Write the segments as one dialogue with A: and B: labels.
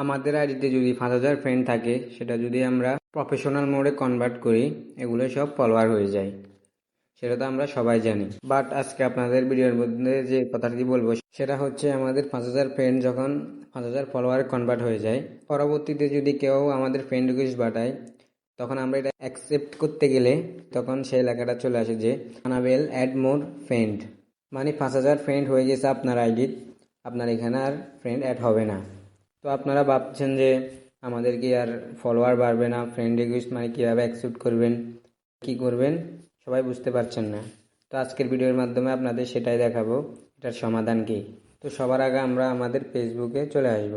A: আমাদের আইডিতে যদি 5,000 ফ্রেন্ড থাকে, সেটা যদি আমরা প্রফেশনাল মোডে কনভার্ট করি, এগুলো সব ফলোয়ার হয়ে যায়। সেটা তো আমরা সবাই জানি। বাট আজকে আপনাদের ভিডিওর মধ্যে যে কথাটি বলবো সেটা হচ্ছে আমাদের 5,000 ফ্রেন্ড যখন 5,000 ফলোয়ারে কনভার্ট হয়ে যায়, পরবর্তীতে যদি কেউ আমাদের ফ্রেন্ড রিকোয়েস্ট পাঠায়, তখন আমরা এটা অ্যাকসেপ্ট করতে গেলে তখন সেই লেখাটা চলে আসে যে আনাবেল অ্যাড মোর ফ্রেন্ড, মানে 5,000 ফ্রেন্ড হয়ে গেছে আপনার আইডি, আপনার এখানে আর ফ্রেন্ড অ্যাড হবে না। তো আপনারা ভাবছেন যে আমাদের কি আর ফলোয়ার বাড়বে না, ফ্রেন্ড রিকোয়েস্ট মানে কীভাবে অ্যাকসেপ্ট করবেন, কি করবেন, সবাই বুঝতে পারছেন না। তো আজকের ভিডিওর মাধ্যমে আপনাদের সেটাই দেখাবো, এটার সমাধান কি। তো সবার আগে আমরা আমাদের ফেসবুকে চলে আসব।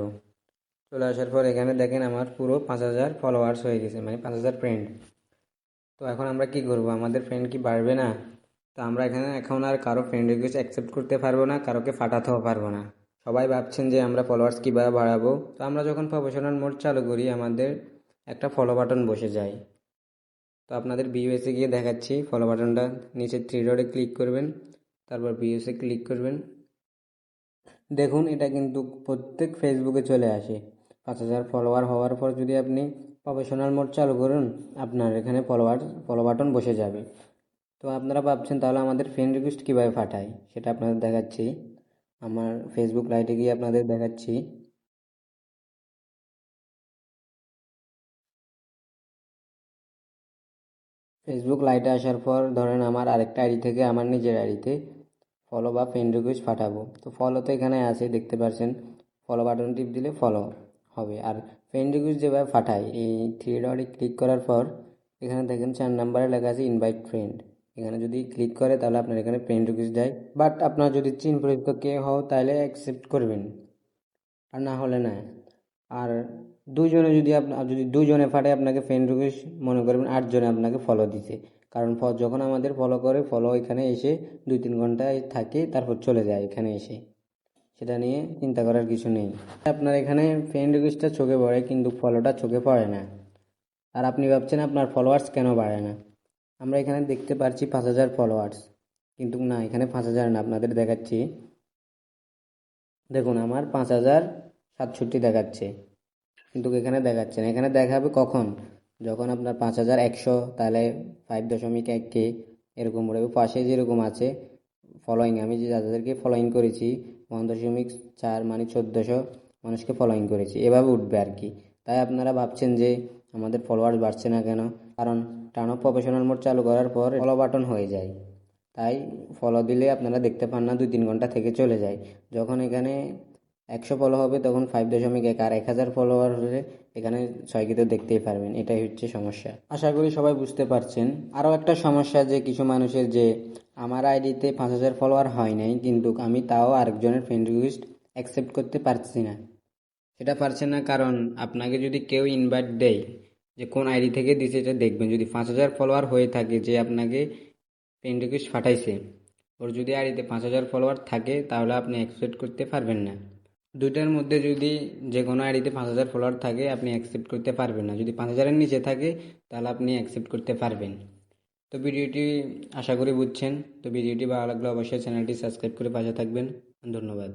A: চলে আসার পর এখানে দেখেন আমার পুরো 5,000 ফলোয়ার্স হয়ে গেছে, মানে 5,000 ফ্রেন্ড। তো এখন আমরা কি করব, আমাদের ফ্রেন্ড কি বাড়বে না? তো আমরা এখানে এখন আর কারো ফ্রেন্ড রিকোয়েস্ট অ্যাকসেপ্ট করতে পারবো না, কারোকে ফাটাতেও পারবো না। সবাই ভাবছেন যে আমরা ফলোয়ার্স কীভাবে বাড়াবো। তো আমরা যখন প্রফেশনাল মোড চালু করি, আমাদের একটা ফলো বাটন বসে যায়। তো আপনাদের ভিউএসে গিয়ে দেখাচ্ছি, ফলো বাটনটা নিচে থ্রি ডটে ক্লিক করবেন, তারপর ভিউএসে ক্লিক করবেন। দেখুন এটা কিন্তু প্রত্যেক ফেসবুকে চলে আসে। 5,000 ফলোয়ার হওয়ার পর যদি আপনি প্রফেশনাল মোড চালু করুন, আপনার এখানে ফলো বাটন বসে যাবে। তো আপনারা ভাবছেন তাহলে আমাদের ফ্রেন্ড রিকোয়েস্ট কীভাবে পাঠায়, সেটা আপনাদের দেখাচ্ছি। আমার ফেসবুক লাইটে গিয়ে আপনাদের দেখাচ্ছি। ফেসবুক লাইটে আসার পর ধরেন আমার আরেকটা আইডি থেকে আমার নিজের আইডিতে ফলো বা ফ্রেন্ড রিকোয়েস্ট পাঠাবো। তো ফলো তো এখানে আছে, দেখতে পাচ্ছেন, ফলো বাটন টিপ দিলে ফলো হবে। আর ফ্রেন্ড রিকোয়েস্ট যেভাবে পাঠাই, এই থ্রি ডটে ক্লিক করার পর এখানে দেখেন 4 নম্বরে লেখা আছে ইনভাইট ফ্রেন্ড। এখানে যদি ক্লিক করে তাহলে আপনার এখানে ফ্রেন্ড রিকোয়েস্ট যায়। বাট আপনার যদি চিন পরিচিত কেউ হও তাহলে অ্যাকসেপ্ট করবেন, আর না হলে না। আর দুইজনে যদি দুইজনে ফাটে আপনাকে ফ্রেন্ড রিকোয়েস্ট, মনে করবেন 8 জনে আপনাকে ফলো দিছে। কারণ যখন আমাদের ফলো করে, ফলো এখানে এসে 2-3 ঘন্টায় থাকে, তারপর চলে যায় এখানে এসে। সেটা নিয়ে চিন্তা করার কিছু নেই। আপনার এখানে ফ্রেন্ড রিকোয়েস্টটা চোখে পড়ে কিন্তু ফলোটা চোখে পড়ে না। আর আপনি ভাবছেন আপনার ফলোয়ার্স কেন বাড়ে না। আমরা এখানে দেখতে পাচ্ছি 5,000 ফলোয়ার্স, কিন্তু না, এখানে 5,000 না, আপনাদের দেখাচ্ছি। দেখুন আমার 5,067 দেখাচ্ছে, কিন্তু এখানে দেখাচ্ছে না। এখানে দেখাবে কখন, যখন আপনার 5,100, তাহলে 5.1K এরকম উঠবে। পাশে যেরকম আছে ফলোয়িং, আমি যে যাদেরকে ফলোয়িং করেছি 1.4, মানে 1,400 মানুষকে ফলোয়িং করেছি, এভাবে উঠবে আর কি। তাই আপনারা ভাবছেন যে আমাদের ফলোয়ার্স বাড়ছে না কেন, কারণ টানো প্রফেশনাল মোড চালু করার পর ফলো বাটন হয়ে যায়। তাই ফলো দিলে আপনারা দেখতে পান না, 2-3 ঘন্টা থেকে চলে যায়। যখন এখানে 100 ফলো হবে তখন 5.1, আর 1,000 ফলোয়ার হলে এখানে 6 তো দেখতেই পারবেন। এটাই হচ্ছে সমস্যা। আশা করি সবাই বুঝতে পারছেন। আরও একটা সমস্যা যে কিছু মানুষের, যে আমার আইডিতে 5,000 ফলোয়ার হয় নাই, কিন্তু আমি তাও আরেকজনের ফ্রেন্ড রিকোয়েস্ট অ্যাকসেপ্ট করতে পারছি না। সেটা পারছেন না কারণ আপনাকে যদি কেউ ইনভাইট দেয়, যে কোন আইডি থেকে দিছে এটা দেখবেন। যদি 5,000 ফলোয়ার হয়ে থাকে, যে আপনাকে ফ্রেন্ড রিকোয়েস্ট পাঠাইছে, ওর যদি আইডিতে 5,000 ফলোয়ার থাকে, তাহলে আপনি অ্যাকসেপ্ট করতে পারবেন না। দুইটার মধ্যে যদি যে কোনো আইডিতে 5,000 ফলোয়ার থাকে, আপনি অ্যাকসেপ্ট করতে পারবেন না। যদি 5,000-এর নিচে থাকে, তাহলে আপনি অ্যাকসেপ্ট করতে পারবেন। তো ভিডিওটি আশা করি বুঝছেন। তো ভিডিওটি ভালো লাগলে অবশ্যই চ্যানেলটি সাবস্ক্রাইব করে পাশে থাকবেন। ধন্যবাদ।